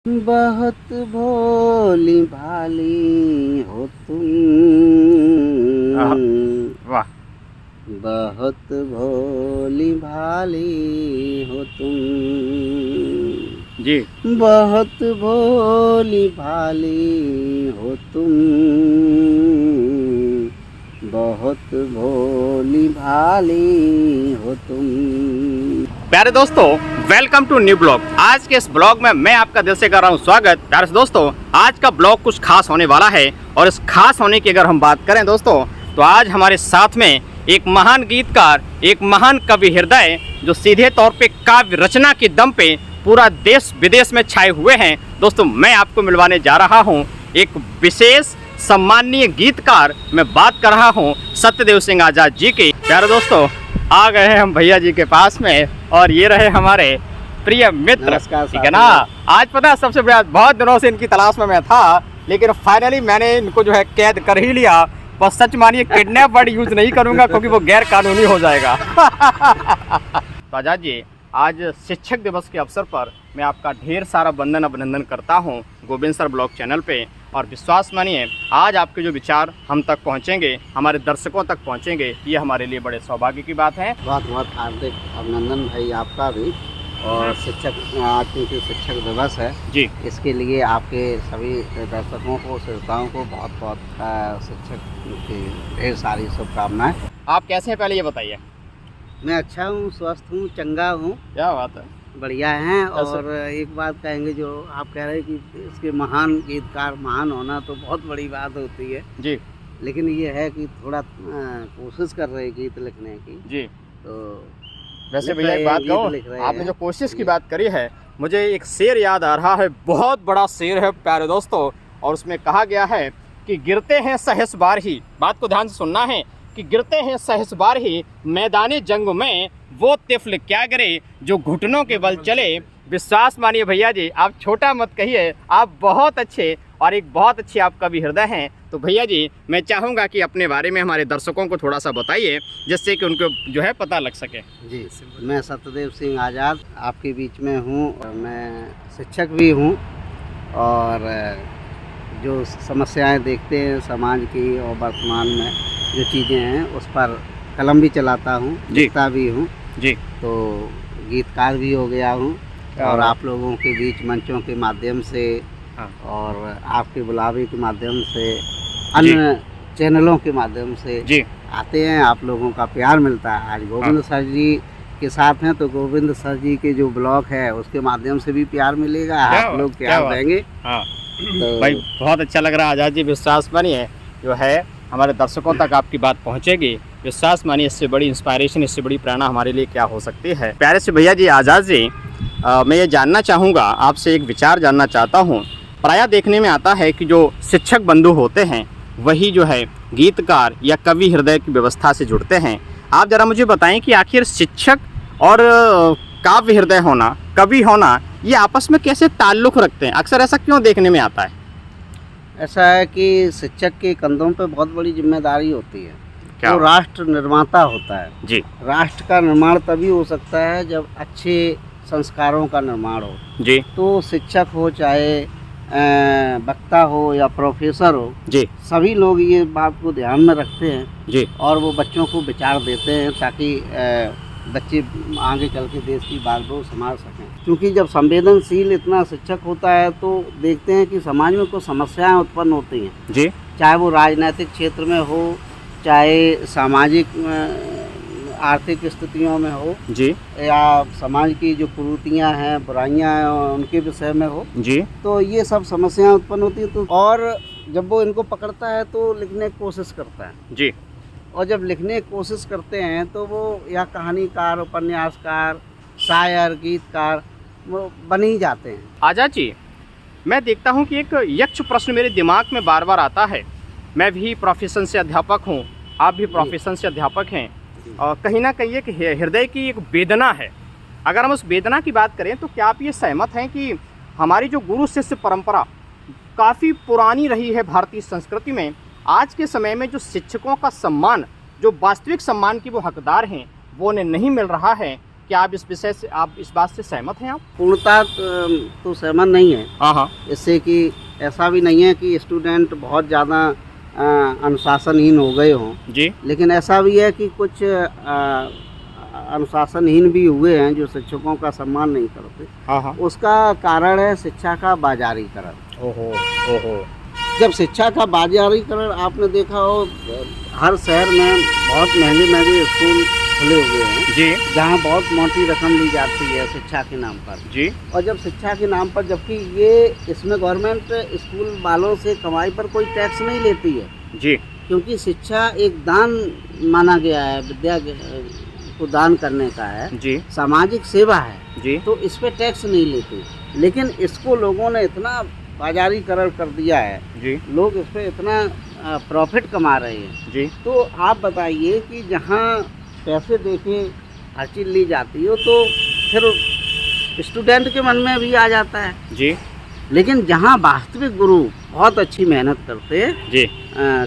बहुत भोली भाली हो तुम, वाह। बहुत भोली भाली हो तुम, जी। बहुत भोली भाली हो तुम, बहुत भोली भाली हो तुम। प्यारे दोस्तों, वेलकम टू न्यू ब्लॉग। आज के इस ब्लॉग में मैं आपका दिल से कर रहा हूँ स्वागत। प्यारे दोस्तों, आज का ब्लॉग कुछ खास होने वाला है और इस खास होने की अगर हम बात करें दोस्तों, तो आज हमारे साथ में एक महान गीतकार, एक महान कवि हृदय जो सीधे तौर पे काव्य रचना के दम पे पूरा देश विदेश में छाए हुए हैं। दोस्तों, मैं आपको मिलवाने जा रहा हूँ एक विशेष सम्माननीय गीतकार। मैं बात कर रहा हूँ सत्यदेव सिंह आजाद जी की। प्यारे दोस्तों, आ गए हैं हम भैया जी के पास में और ये रहे हमारे प्रिय मित्र, ठीक है ना। आज पता है सबसे बड़ा, बहुत दिनों से इनकी तलाश में मैं था, लेकिन फाइनली मैंने इनको जो है कैद कर ही लिया। बस सच मानिए, किडनैप वर्ड यूज नहीं करूंगा क्योंकि वो गैर कानूनी हो जाएगा। तो आजाद जी, आज शिक्षक दिवस के अवसर पर मैं आपका ढेर सारा वंदन अभिनंदन करता हूँ गोविंद सर ब्लॉग चैनल पे। और विश्वास मानिए, आज आपके जो विचार हम तक पहुँचेंगे, हमारे दर्शकों तक पहुँचेंगे, ये हमारे लिए बड़े सौभाग्य की बात है। बहुत बहुत हार्दिक अभिनंदन भाई आपका भी। और शिक्षक, आज क्योंकि शिक्षक दिवस है जी, इसके लिए आपके सभी दर्शकों को, श्रोताओं को बहुत बहुत शिक्षक की ढेर सारी शुभकामनाएं। आप कैसे हैं पहले ये बताइए। मैं अच्छा हूँ, स्वस्थ हूँ, चंगा हूँ, क्या बात है, बढ़िया हैं। और एक बात कहेंगे, जो आप कह रहे हैं कि इसके महान गीतकार, महान होना तो बहुत बड़ी बात होती है जी लेकिन ये है कि थोड़ा कोशिश कर रहे हैं गीत लिखने की। जी। तो वैसे भैया एक बात कहूँ, आपने जो कोशिश की बात करी है, मुझे एक शेर याद आ रहा है, बहुत बड़ा शेर है प्यारे दोस्तों। और उसमें कहा गया है कि गिरते हैं सहस बार ही, बात को ध्यान से सुनना है, कि गिरते हैं सहस बार ही मैदानी जंग में वो तिफल क्या करे जो घुटनों के बल चले। विश्वास मानिए भैया जी, आप छोटा मत कहिए, आप बहुत अच्छे और एक बहुत अच्छे आप कवि हृदय हैं। तो भैया जी, मैं चाहूँगा कि अपने बारे में हमारे दर्शकों को थोड़ा सा बताइए, जिससे कि उनको जो है पता लग सके। जी, मैं सत्यदेव सिंह आज़ाद आपके बीच में हूँ और मैं शिक्षक भी हूँ। और जो समस्याएं देखते हैं समाज की और वर्तमान में जो चीज़ें हैं, उस पर कलम भी चलाता हूँ, लिखता भी हूँ जी। तो गीतकार भी हो गया हूँ। और आप लोगों के बीच मंचों के माध्यम से और आपके बुलावे के माध्यम से, अन्य चैनलों के माध्यम से जी आते हैं, आप लोगों का प्यार मिलता है। आज गोविंद सर जी के साथ हैं तो गोविंद सर जी के जो ब्लॉग है उसके माध्यम से भी प्यार मिलेगा, आप लोग प्यार देंगे। हाँ तो भाई, बहुत अच्छा लग रहा है आज़ाद जी। विश्वास मानिए, जो है हमारे दर्शकों तक आपकी बात पहुंचेगी। विश्वास मानिए, इससे बड़ी इंस्पायरेशन, इससे बड़ी प्रेरणा हमारे लिए क्या हो सकती है। प्यारे से भैया जी आज़ाद जी, मैं ये जानना चाहूँगा, आपसे एक विचार जानना चाहता हूँ। प्रायः देखने में आता है कि जो शिक्षक बंधु होते हैं वही जो है गीतकार या कवि हृदय की व्यवस्था से जुड़ते हैं। आप ज़रा मुझे बताएं कि आखिर शिक्षक और काव्य हृदय होना, कवि होना, ये आपस में कैसे ताल्लुक़ रखते हैं? अक्सर ऐसा क्यों देखने में आता है? ऐसा है कि शिक्षक के कंधों पे बहुत बड़ी जिम्मेदारी होती है। क्या? वो राष्ट्र निर्माता होता है जी राष्ट्र का निर्माण तभी हो सकता है जब अच्छे संस्कारों का निर्माण हो। जी तो शिक्षक हो, चाहे वक्ता हो या प्रोफेसर हो, जी सभी लोग ये बात को ध्यान में रखते हैं जी। और वो बच्चों को विचार देते हैं ताकि बच्चे आगे चल के देश की बागडोर संभाल सकें। क्योंकि जब संवेदनशील इतना शिक्षक होता है तो देखते हैं कि समाज में कुछ समस्याएं उत्पन्न होती हैं जी, चाहे वो राजनीतिक क्षेत्र में हो, चाहे सामाजिक आर्थिक स्थितियों में हो जी या समाज की जो कुरीतियाँ हैं, बुराइयाँ हैं, उनके विषय में हो। जी तो ये सब समस्याएं उत्पन्न होती है। तो और जब वो इनको पकड़ता है तो लिखने की कोशिश करता है। जी। और जब लिखने की कोशिश करते हैं तो वो या कहानीकार, उपन्यासकार, शायर, गीतकार वो बन ही जाते हैं। आज़ाद जी, मैं देखता हूँ कि एक यक्ष प्रश्न मेरे दिमाग में बार बार आता है। मैं भी प्रोफेशन से अध्यापक हूँ, आप भी प्रोफेशन से अध्यापक हैं, और कहीं ना कहीं एक हृदय की एक वेदना है। अगर हम उस वेदना की बात करें तो क्या आप ये सहमत हैं कि हमारी जो गुरु शिष्य परंपरा काफ़ी पुरानी रही है भारतीय संस्कृति में, आज के समय में जो शिक्षकों का सम्मान, जो वास्तविक सम्मान की वो हकदार हैं, वो उन्हें नहीं मिल रहा है? क्या आप इस विषय से, आप इस बात से सहमत हैं आप? पूर्णतः तो सहमत नहीं है हाँ हाँ। इससे कि ऐसा भी नहीं है कि स्टूडेंट बहुत ज़्यादा अनुशासनहीन हो गए हों, जी लेकिन ऐसा भी है कि कुछ अनुशासनहीन भी हुए हैं जो शिक्षकों का सम्मान नहीं करते। हाँ हाँ। उसका कारण है शिक्षा का बाजारीकरण। ओहो ओहो। जब शिक्षा का बाजारीकरण आपने देखा हो, हर शहर में बहुत महंगे महंगे स्कूल खुले हुए हैं जी जहाँ बहुत मोटी रकम ली जाती है शिक्षा के नाम पर। जी। और जब शिक्षा के नाम पर, जबकि ये इसमें गवर्नमेंट स्कूल वालों से कमाई पर कोई टैक्स नहीं लेती है, जी क्योंकि शिक्षा एक दान माना गया है, विद्या को दान करने का है, जी सामाजिक सेवा है, जी। तो इस पे टैक्स नहीं लेते। लेकिन इसको लोगों ने इतना बाजारीकरण कर दिया है, जी लोग इस पे इतना प्रॉफिट कमा रहे हैं। जी। तो आप बताइए कि जहाँ पैसे देके हर चीज़ ली जाती हो तो फिर स्टूडेंट के मन में भी आ जाता है। जी लेकिन जहाँ वास्तविक गुरु बहुत अच्छी मेहनत करते हैं, जी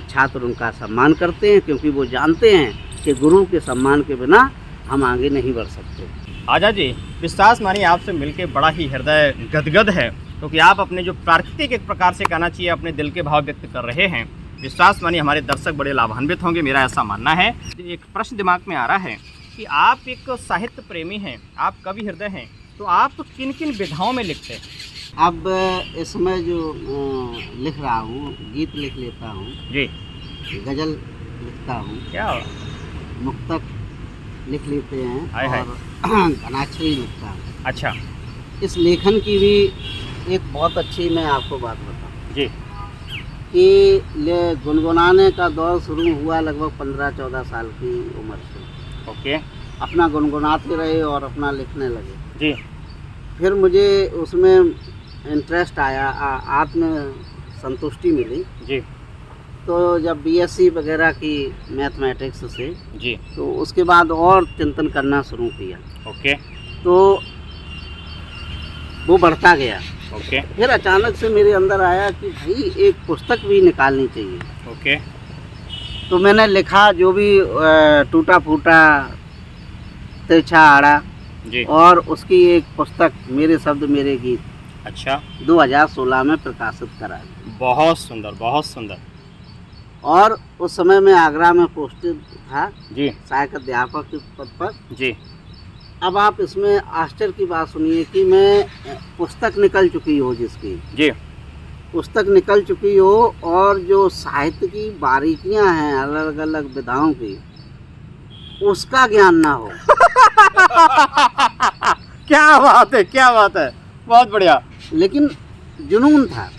छात्र उनका सम्मान करते हैं, क्योंकि वो जानते हैं कि गुरु के सम्मान के बिना हम आगे नहीं बढ़ सकते। आजाद जी, विश्वास मानिए आपसे मिलके बड़ा ही हृदय गदगद है, क्योंकि आप अपने जो प्राकृतिक एक प्रकार से कहना चाहिए अपने दिल के भाव व्यक्त कर रहे हैं। विश्वास मानिए हमारे दर्शक बड़े लाभान्वित होंगे, मेरा ऐसा मानना है। एक प्रश्न दिमाग में आ रहा है कि आप एक साहित्य प्रेमी हैं, आप कवि हृदय हैं, तो आप किन किन विधाओं में लिखते हैं? अब इसमें जो लिख रहा हूँ, गीत लिख लेता हूँ जी, गज़ल लिखता हूँ, क्या मुक्तक लिख लेते हैं हाय हाय। और घनाक्षरी लिखता हूँ। अच्छा इस लेखन की भी एक बहुत अच्छी मैं आपको बात बताऊँ जी कि गुनगुनाने का दौर शुरू हुआ लगभग 15-14 साल की उम्र से। ओके अपना गुनगुनाते रहे और अपना लिखने लगे। जी फिर मुझे उसमें इंटरेस्ट आया, आत्म संतुष्टि मिली। जी तो जब बीएससी वगैरह की मैथमेटिक्स से, जी। तो उसके बाद और चिंतन करना शुरू किया, ओके तो वो बढ़ता गया। ओके फिर अचानक से मेरे अंदर आया कि भाई एक पुस्तक भी निकालनी चाहिए। ओके। तो मैंने लिखा जो भी टूटा फूटा तिरछा आड़ा, जी और उसकी एक पुस्तक मेरे शब्द मेरे गीत अच्छा, 2016 में प्रकाशित करा। बहुत सुंदर बहुत सुंदर। और उस समय मैं आगरा में पोस्टेड था जी सहायक अध्यापक के पद पर। जी अब आप इसमें आश्चर्य की बात सुनिए कि मैं पुस्तक निकल चुकी हो, जिसकी जी पुस्तक निकल चुकी हो, और जो साहित्य की बारीकियां हैं अलग अलग विधाओं की, उसका ज्ञान ना हो। क्या बात है, क्या बात है, बहुत बढ़िया। लेकिन जुनून था।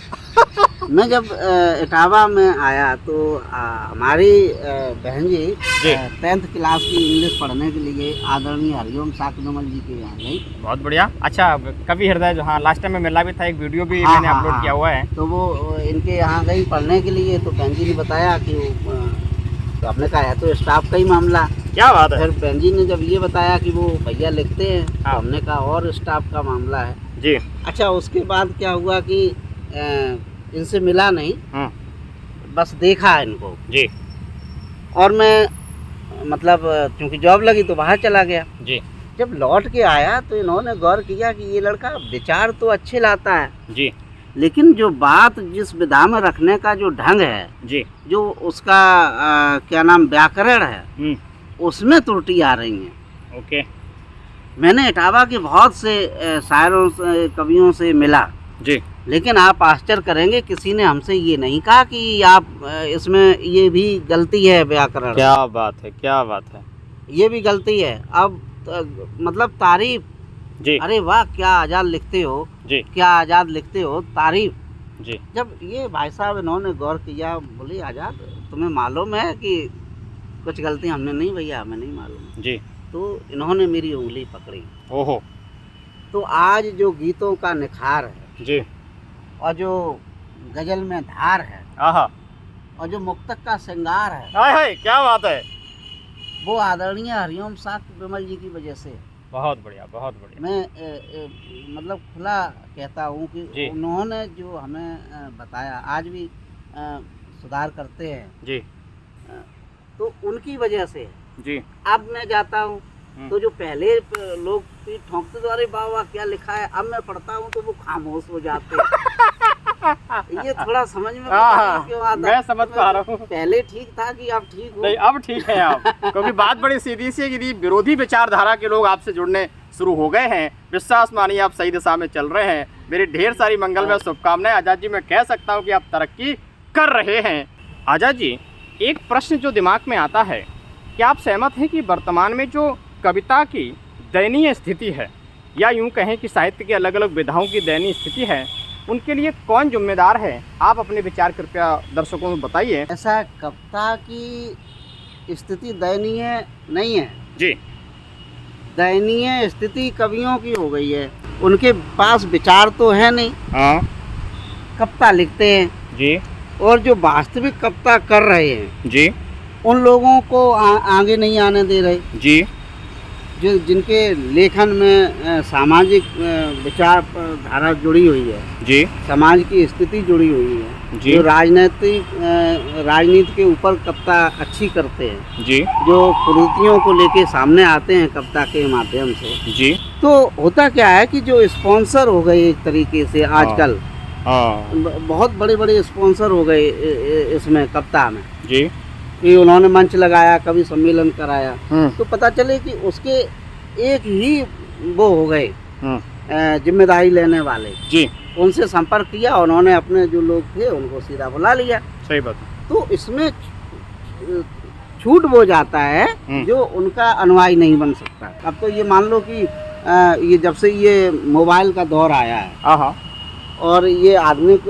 मैं जब इटावा में आया तो हमारी बहन जी 10th क्लास की इंग्लिश पढ़ने के लिए आदरणीय हरिओम साकनमल जी के यहाँ गई। बहुत बढ़िया। अच्छा, कवि हृदय जो, हाँ लास्ट टाइम में मिला भी था, एक वीडियो भी मैंने अपलोड किया हुआ है। तो वो इनके यहाँ गई पढ़ने के लिए, तो बहन जी ने बताया कि तो आपने कहा है तो स्टाफ का ही मामला। क्या बात है। फिर बहन जी ने जब ये बताया कि वो भैया लिखते हैं, तो हाँ। हमने कहा और स्टाफ का मामला है जी। अच्छा। उसके बाद क्या हुआ कि इनसे मिला नहीं, बस देखा इनको जी। और मैं मतलब क्योंकि जॉब लगी तो बाहर चला गया जी। जब लौट के आया तो इन्होंने गौर किया कि ये लड़का विचार तो अच्छे लाता है जी, लेकिन जो बात जिस विधा में रखने का जो ढंग है जी, जो उसका क्या नाम व्याकरण है, उसमें त्रुटि आ रही है। ओके। मैंने इटावा के बहुत से शायरों से, कवियों से मिला जी, लेकिन आप आश्चर्य करेंगे किसी ने हमसे ये नहीं कहा कि आप इसमें ये भी गलती है व्याकरण। क्या बात है, क्या बात है, ये भी गलती है। अब मतलब तारीफ, जी, अरे वाह क्या आज़ाद लिखते हो जी, क्या आज़ाद लिखते हो, तारीफ। जी, जब ये भाई साहब इन्होंने गौर किया, बोले आज़ाद तुम्हें मालूम है कि कुछ गलती हमने नहीं, भैया हमें नहीं मालूम जी। तो इन्होंने मेरी उंगली पकड़ी। ओहो। तो आज जो गीतों का निखार है जी। और जो गजल में धार है आहा। और जो मुक्तक का श्रृंगार है, हाय हाय, क्या बात है। वो आदरणीय हरिओम साक्य विमल जी की वजह से। बहुत बढ़िया, बहुत बढ़िया। मैं मतलब खुला कहता हूँ कि उन्होंने जो हमें बताया, आज भी सुधार करते हैं जी, तो उनकी वजह से। जी। अब मैं जाता हूँ तो जो पहले लोग पीठ ठोंकते थे, अरे वाह वाह क्या लिखा है, अब मैं पढ़ता हूँ तो वो खामोश हो जाते हैं। ये थोड़ा समझ में पता नहीं क्यों आता। मैं समझ पा रहा हूँ। पहले ठीक था कि अब ठीक हो? नहीं, अब ठीक है आप, क्योंकि बात बड़ी सीधी सी है कि विरोधी विचारधारा के लोग आपसे जुड़ने शुरू हो गए हैं। विश्वास मानिए आप सही दिशा में चल रहे हैं। मेरी ढेर सारी मंगलमय शुभकामनाएं। आजाद जी, मैं कह सकता हूं कि आप तरक्की कर रहे हैं। आजाद जी, एक प्रश्न जो दिमाग में आता है, क्या आप सहमत हैं कि वर्तमान में जो कविता की दयनीय स्थिति है, या यूं कहें कि साहित्य के अलग अलग विधाओं की दयनीय स्थिति है, उनके लिए कौन जिम्मेदार है? आप अपने विचार कृपया दर्शकों को बताइए। ऐसा कविता की स्थिति दयनीय नहीं है जी। दयनीय स्थिति कवियों की हो गई है। उनके पास विचार तो है नहीं, हाँ कविता लिखते हैं जी। और जो वास्तविक कविता कर रहे हैं जी उन लोगों को आगे नहीं आने दे रहे। जी। जो जिनके लेखन में सामाजिक विचार धारा जुड़ी हुई है जी। समाज की स्थिति जुड़ी हुई है जी। जो राजनीति के ऊपर कविता अच्छी करते हैं जी। जो कुरीतियों को लेके सामने आते हैं कविता के माध्यम से जी। तो होता क्या है कि जो स्पॉन्सर हो गए एक तरीके से आजकल बहुत बड़े बड़े स्पॉन्सर हो गए इसमें कविता में जी। कि उन्होंने मंच लगाया, कवि सम्मेलन कराया, तो पता चले कि उसके एक ही वो हो गए जिम्मेदारी लेने वाले जी। उनसे संपर्क किया, उन्होंने अपने जो लोग थे उनको सीधा बुला लिया। सही बात। तो इसमें छूट वो जाता है जो उनका अनुयायी नहीं बन सकता। अब तो ये मान लो कि ये जब से ये मोबाइल का दौर आया है और ये आधुनिक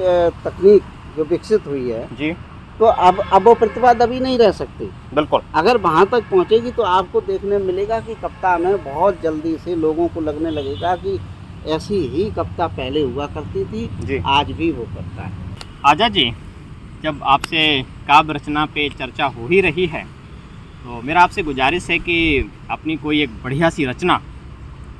तकनीक जो विकसित हुई है जी, तो अब वो प्रतिभा दबी नहीं रह सकती। बिल्कुल। अगर वहाँ तक पहुँचेगी तो आपको देखने मिलेगा कि कविता में बहुत जल्दी से लोगों को लगने लगेगा कि ऐसी ही कविता पहले हुआ करती थी जी। आज भी वो करता है। आजाद जी, जब आपसे काव्य रचना पे चर्चा हो ही रही है तो मेरा आपसे गुजारिश है कि अपनी कोई एक बढ़िया सी रचना,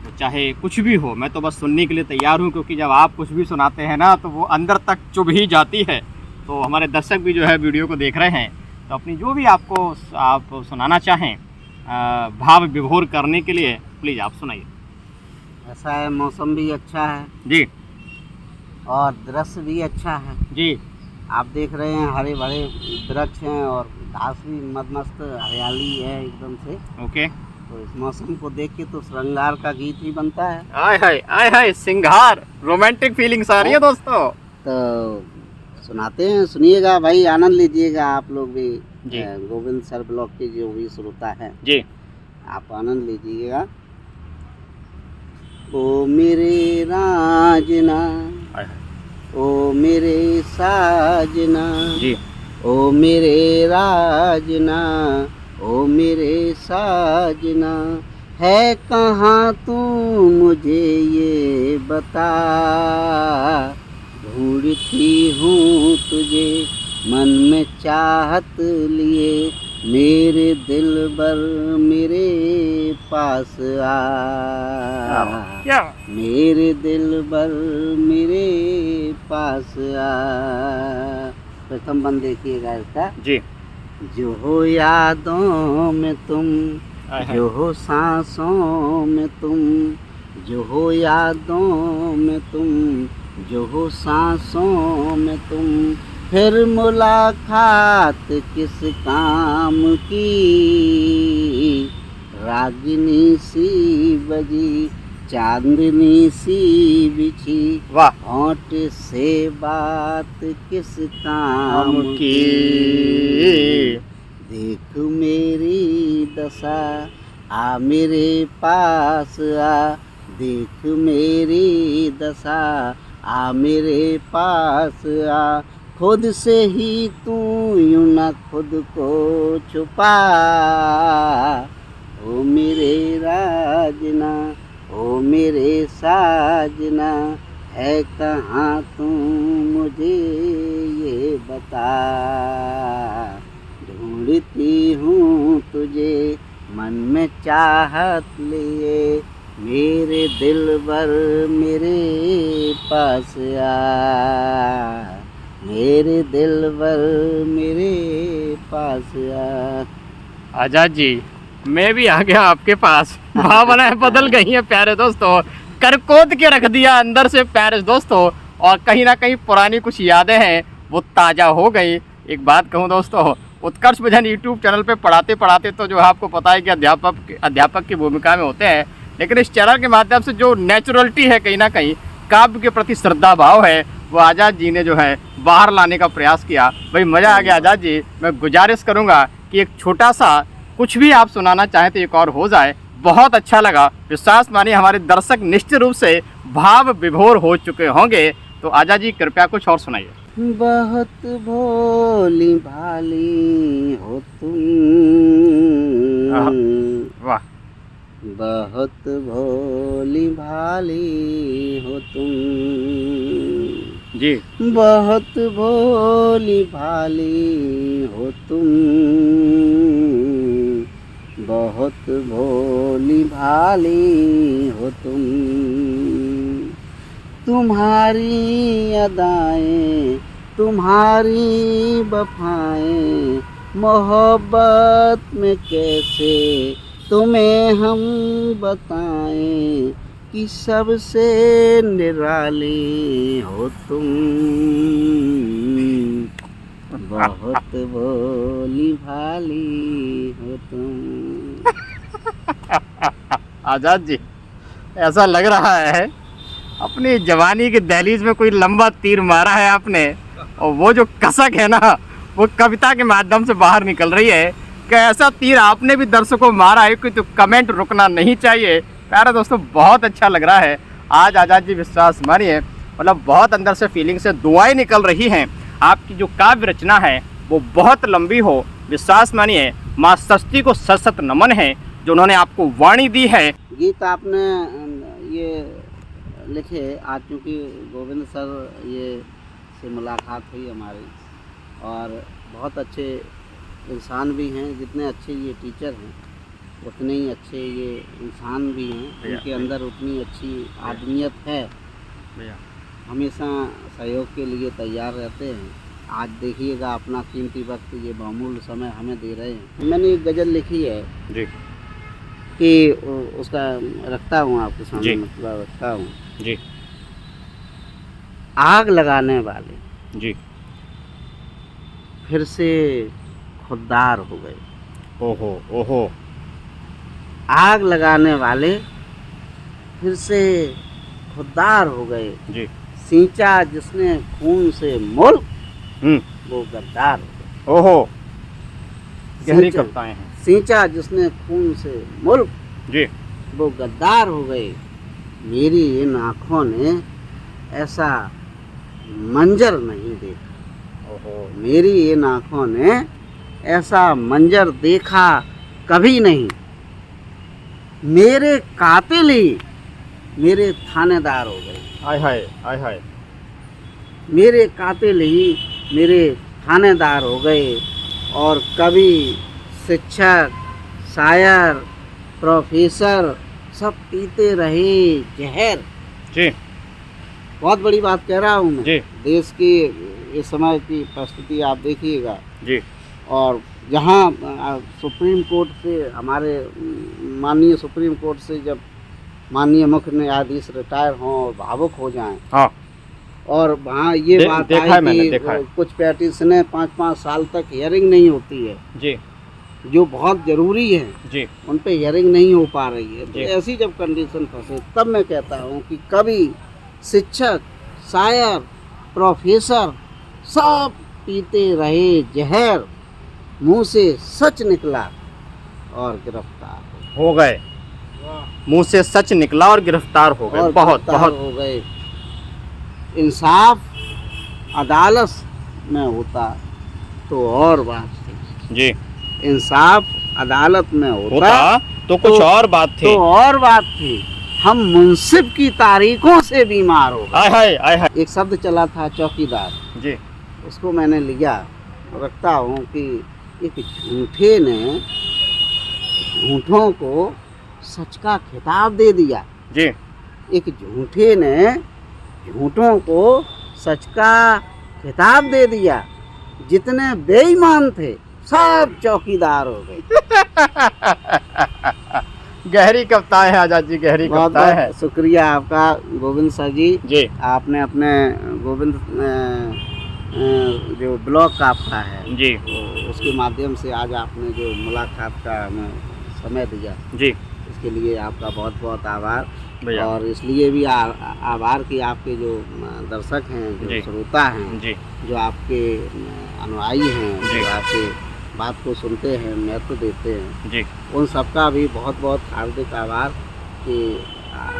तो चाहे कुछ भी हो, मैं तो बस सुनने के लिए तैयार हूँ, क्योंकि जब आप कुछ भी सुनाते हैं ना तो वो अंदर तक चुभ ही जाती है। तो हमारे दर्शक भी जो है वीडियो को देख रहे हैं, तो अपनी जो भी आप सुनाना चाहें भाव विभोर करने के लिए प्लीज़ आप सुनाइए। ऐसा है, मौसम भी अच्छा है जी और दृश्य भी अच्छा है जी। आप देख रहे हैं हरे भरे वृक्ष हैं और घास भी मस्त हरियाली है एकदम से। ओके। तो इस मौसम को देख के तो श्रृंगार का गीत ही बनता है। आय हाय सिंगार, रोमांटिक फीलिंग्स आ रही है दोस्तों। तो सुनाते हैं, सुनिएगा भाई, आनंद लीजिएगा आप लोग भी जी। गोविंद सर ब्लॉग के जो भी श्रोता है जी, आप आनंद लीजिएगा। ओ मेरे राजना, ओ मेरे साजना जी। ओ मेरे राजना, ओ मेरे साजना, है कहाँ तू मुझे ये बता, ढूंढती हूँ तुझे मन में चाहत लिए, मेरे दिलबर मेरे पास आ, मेरे दिलबर मेरे पास आ। प्रथम बंद देखिएगा इसका जी। जो हो यादों में तुम, जो हो सांसों में तुम, जो हो यादों में तुम, जो हो सांसों में तुम, फिर मुलाकात किस काम की, रागिनी सी बजी चांदनी सी बिछी, वाह। होंठ से बात किस काम की, देख मेरी दशा आ मेरे पास आ, देख मेरी दशा आ मेरे पास आ, खुद से ही तू यूं न खुद को छुपा, ओ मेरे राजना, ओ मेरे साजना, है कहाँ तू मुझे ये बता, ढूंढती हूँ तुझे मन में चाहत लिए, मेरे दिलबर मेरे पास आ, मेरे दिलबर मेरे पास आ। आजाद जी, मैं भी आ गया आपके पास। भावनाएं बदल गई हैं प्यारे दोस्तों, करकोद के रख दिया अंदर से प्यारे दोस्तों, और कहीं ना कहीं पुरानी कुछ यादें हैं वो ताज़ा हो गई। एक बात कहूँ दोस्तों, उत्कर्ष भजन यूट्यूब चैनल पे पढ़ाते पढ़ाते तो जो है आपको पता है कि अध्यापक की भूमिका में होते हैं, लेकिन इस चैनल के माध्यम से जो नेचुरलिटी है, कहीं ना कहीं काव्य के प्रति श्रद्धा भाव है, वो आज़ाद जी ने जो है बाहर लाने का प्रयास किया। भाई मज़ा आ गया आज़ाद जी। मैं गुजारिश करूँगा कि एक छोटा सा कुछ भी आप सुनाना चाहें तो एक और हो जाए। बहुत अच्छा लगा, विश्वास मानिए हमारे दर्शक निश्चित रूप से भाव विभोर हो चुके होंगे। तो आज़ाद जी कृपया कुछ और सुनाइए। बहुत भोली भाली हो तुम, वाह, बहुत भोली भाली हो तुम जी, बहुत भोली भाली हो तुम, बहुत भोली भाली हो तुम। तुम्हारी अदाएं, तुम्हारी वफाएं, मोहब्बत में कैसे तुम्हें हम बताएं कि सबसे निराली हो तुम, बहुत भोली भाली हो तुम। आज़ाद जी ऐसा लग रहा है अपनी जवानी की दहलीज में कोई लंबा तीर मारा है आपने, और वो जो कसक है ना वो कविता के माध्यम से बाहर निकल रही है। कि ऐसा तीर आपने भी दर्शकों को मारा है कि तो कमेंट रुकना नहीं चाहिए। प्यारे दोस्तों बहुत अच्छा लग रहा है आज आज़ाद जी, विश्वास मानिए मतलब बहुत अंदर से फीलिंग से दुआएं निकल रही हैं। आपकी जो काव्य रचना है वो बहुत लंबी हो, विश्वास मानिए माँ षष्ठी को सशत नमन है जो उन्होंने आपको वाणी दी है। गीत आपने ये लिखे आज, चूँकि गोविंद सर ये से मुलाकात हुई हमारी, और बहुत अच्छे इंसान भी हैं। जितने अच्छे ये टीचर हैं उतने ही अच्छे ये इंसान भी हैं, उनके अंदर उतनी अच्छी आदमियत है। हमेशा सहयोग के लिए तैयार रहते हैं। आज देखिएगा अपना कीमती वक्त ये बहुमूल्य समय हमें दे रहे हैं। मैंने एक गज़ल लिखी है जी कि उसका रखता हूँ आपके सामने, मतलब रखता हूँ जी। आग लगाने वाले जी फिर से खुददार हो गए। ओहो ओहो। आग लगाने वाले फिर से खुददार हो गए। जी। सींचा जिसने खून से मुल्क वो गद्दार हो गए। ओहो, गहरी कविताएं हैं। सींचा जिसने खून से मुल्क जी, वो गद्दार हो गए। मेरी इन आँखों ने ऐसा मंजर नहीं देखा। ओहो, मेरी इन आँखों ने ऐसा मंजर देखा कभी नहीं। मेरे कातिल ही मेरे थानेदार हो गए। आय हाय आय हाय। मेरे कातिल ही मेरे थानेदार हो गए। और कवि, शिक्षक, शायर, प्रोफेसर सब पीते रहे जहर। जी, बहुत बड़ी बात कह रहा हूँ मैं। जी। देश की इस समय की परिस्थिति आप देखिएगा। जी। और जहाँ सुप्रीम कोर्ट से, हमारे माननीय सुप्रीम कोर्ट से जब माननीय मुख्य न्यायाधीश रिटायर हों और भावुक हो जाएं, हाँ, और वहाँ ये बात आई कि कुछ पेटिशनें 5-5 साल तक हियरिंग नहीं होती है जी, जो बहुत ज़रूरी है जी, उन पे हियरिंग नहीं हो पा रही है। तो ऐसी जब कंडीशन फंसे तब मैं कहता हूँ कि कवि, शिक्षक, शायर, प्रोफेसर सब पीते रहे जहर, मुंह से सच निकला और गिरफ्तार हो गए। मुंह से सच निकला और गिरफ्तार हो गए। बहुत बहुत हो गए। इंसाफ अदालत में होता तो और बात थी। जी, इंसाफ अदालत में होता तो कुछ और बात थी। तो और बात थी। हम मुंसिफ की तारीखों से बीमार हो गए। आय हाय आय हाय। एक शब्द चला था चौकीदार, जी, उसको मैंने लिया, रखता हूँ कि एक झूठे ने झूठों को सच का खिताब दे दिया। जी, एक झूठे ने झूठों को सच का खिताब दे दिया। जितने बेईमान थे सब चौकीदार हो गए। गहरी कविताएं हैं आजाद जी, गहरी बहुत कविताएं हैं। बहुत शुक्रिया आपका गोविंद सर जी। जी आपने अपने गोविंद जो ब्लॉग का आपका है जी उसके माध्यम से आज आपने जो मुलाकात का हमें समय दिया, जी इसके लिए आपका बहुत बहुत आभार। भैया और इसलिए भी आभार कि आपके जो दर्शक हैं, जी। जो श्रोता हैं, जी जो आपके अनुयायी हैं, जी। जो आपके बात को सुनते हैं, महत्व देते हैं, जी उन सबका भी बहुत बहुत हार्दिक आभार कि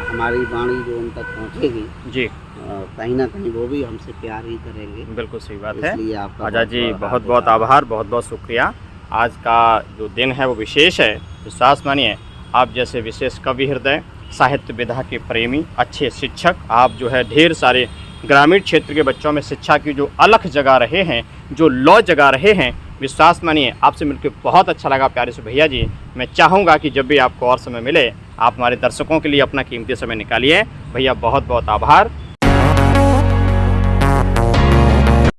हमारी वाणी जो उन तक पहुंचेगी, जी कहीं ना कहीं वो भी हमसे प्यार ही करेंगे। बिल्कुल सही बात है। इसलिए आपका आजाद जी बहुत हार्दिक बहुत आभार, बहुत बहुत शुक्रिया। आज का जो दिन है वो विशेष है। विश्वास मानिए, आप जैसे विशेष कवि हृदय, साहित्य विधा के प्रेमी, अच्छे शिक्षक, आप जो है ढेर सारे ग्रामीण क्षेत्र के बच्चों में शिक्षा की जो अलख जगा रहे हैं, जो लौ जगा रहे हैं। विश्वास मानिए, आपसे मिलकर बहुत अच्छा लगा प्यारे से भैया जी। मैं चाहूँगा कि जब भी आपको और समय मिले, आप हमारे दर्शकों के लिए अपना कीमती समय निकालिए। भैया बहुत बहुत आभार।